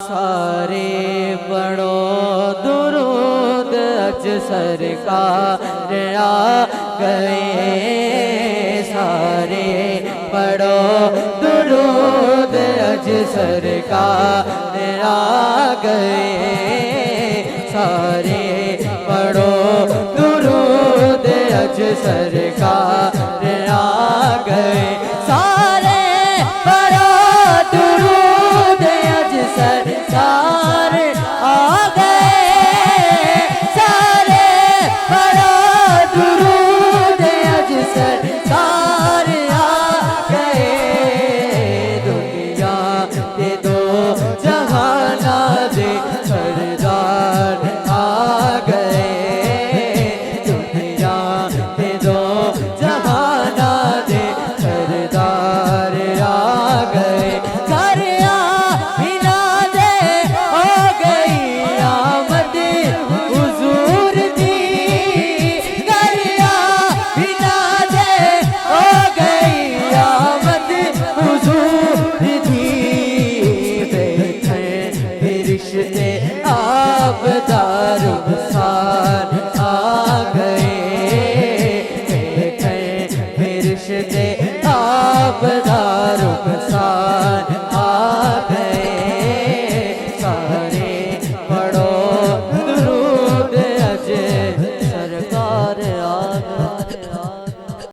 सारे पढ़ो दुरूद अज सरकार आ गए। सारे पढ़ो दुरूद अज सरकार आ गए। सारे पढ़ो दुरूद अज सरकार आ गए। सारे पढ़ो दुरूद अज सरकार आ गए। सारे पढ़ो दुरूद अज सरकार आ गए। दुनिया के दो जहाना दे सरदार आ गए। दुनिया के दो जहाना दे सरदार आ गए। घर बिना दे हो गई आमद हुजूर दी। घर बिना दे हो गई आमद हुजूर दी। बैठे रिश्ते आबदार